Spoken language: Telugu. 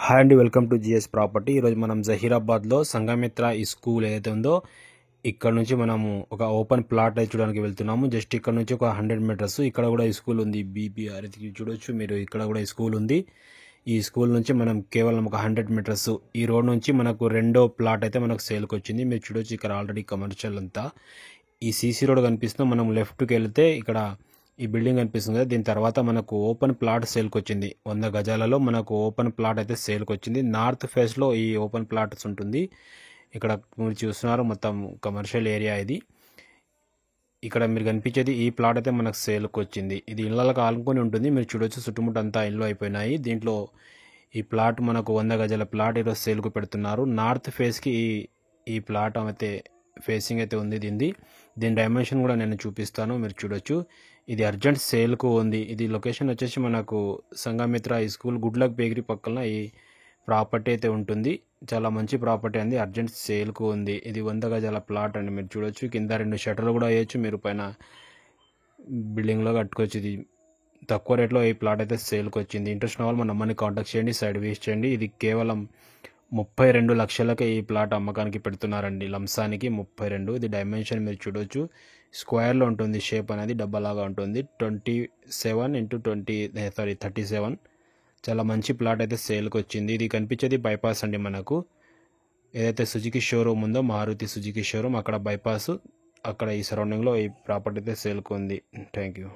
హాయ్ అండి, వెల్కమ్ టు జిఎస్ ప్రాపర్టీ. ఈరోజు మనం జహీరాబాద్లో సంఘమిత్ర ఈ స్కూల్ ఏదైతే ఉందో ఇక్కడ నుంచి మనము ఒక ఓపెన్ ప్లాట్ అయితే చూడడానికి వెళ్తున్నాము. జస్ట్ ఇక్కడ నుంచి ఒక 100 మీటర్స్ ఇక్కడ కూడా ఈ స్కూల్ ఉంది. బీబీఆర్ చూడొచ్చు మీరు, ఇక్కడ కూడా ఈ స్కూల్ ఉంది. ఈ స్కూల్ నుంచి మనం కేవలం ఒక 100 మీటర్స్ ఈ రోడ్ నుంచి మనకు రెండో ప్లాట్ అయితే మనకు సేల్కి వచ్చింది. మీరు చూడొచ్చు ఇక్కడ ఆల్రెడీ కమర్షియల్ అంతా. ఈ సీసీ రోడ్ కనిపిస్తుంది. మనం లెఫ్ట్కి వెళ్తే ఇక్కడ ఈ బిల్డింగ్ కనిపిస్తుంది కదా, దీని తర్వాత మనకు ఓపెన్ ప్లాట్ సేల్కి వచ్చింది. 100 గజాలలో మనకు ఓపెన్ ప్లాట్ అయితే సేల్కి వచ్చింది. నార్త్ ఫేస్లో ఈ ఓపెన్ ప్లాట్స్ ఉంటుంది. ఇక్కడ మీరు చూస్తున్నారు మొత్తం కమర్షియల్ ఏరియా ఇది. ఇక్కడ మీరు కనిపించేది ఈ ప్లాట్ అయితే మనకు సేల్కి వచ్చింది. ఇది ఇళ్ళకి ఆనుకొని ఉంటుంది. మీరు చూడొచ్చు చుట్టుముట్టు అంతా ఇళ్ళు అయిపోయినాయి. దీంట్లో ఈ ప్లాట్ మనకు 100 గజాల ప్లాట్ ఈరోజు సేల్కు పెడుతున్నారు. నార్త్ ఫేస్కి ఈ ప్లాట్ అయితే ఫేసింగ్ అయితే ఉంది. దీని డైమెన్షన్ కూడా నేను చూపిస్తాను, మీరు చూడొచ్చు. ఇది అర్జెంట్ సేల్కు ఉంది. ఇది లొకేషన్ వచ్చేసి మనకు సంఘమిత్ర ఈ స్కూల్ గుడ్లక్ బేకరీ పక్కన ఈ ప్రాపర్టీ అయితే ఉంటుంది. చాలా మంచి ప్రాపర్టీ అండి, అర్జెంట్ సేల్కు ఉంది. ఇది 100 గజాల ప్లాట్ అండి, మీరు చూడొచ్చు. కింద 2 షటర్లు కూడా వేయచ్చు, మీరు పైన బిల్డింగ్లో కట్టుకోవచ్చు. ఇది తక్కువ రేట్లో ఈ ప్లాట్ అయితే సేల్కి వచ్చింది. ఇంట్రెస్ట్ ఉన్న వాళ్ళు మన నెంబర్ని కాంటాక్ట్ చేయండి, సైడ్ వేస్ట్ చేయండి. ఇది కేవలం 32 లక్షలకే ఈ ప్లాట్ అమ్మకానికి పెడుతున్నారండి. లంసానికి 32. ఇది డైమెన్షన్ మీరు చూడొచ్చు, స్క్వేర్లో ఉంటుంది. షేప్ అనేది డబ్బాలాగా ఉంటుంది. 37 చాలా మంచి ప్లాట్ అయితే సేల్కి వచ్చింది. ఇది కనిపించేది బైపాస్ అండి. మనకు ఏదైతే సుజుకి షోరూమ్ ఉందో, మారుతి సుజుకి షోరూమ్, అక్కడ బైపాస్, అక్కడ ఈ సరౌండింగ్లో ఈ ప్రాపర్టీ అయితే సేల్కి ఉంది. Thank you.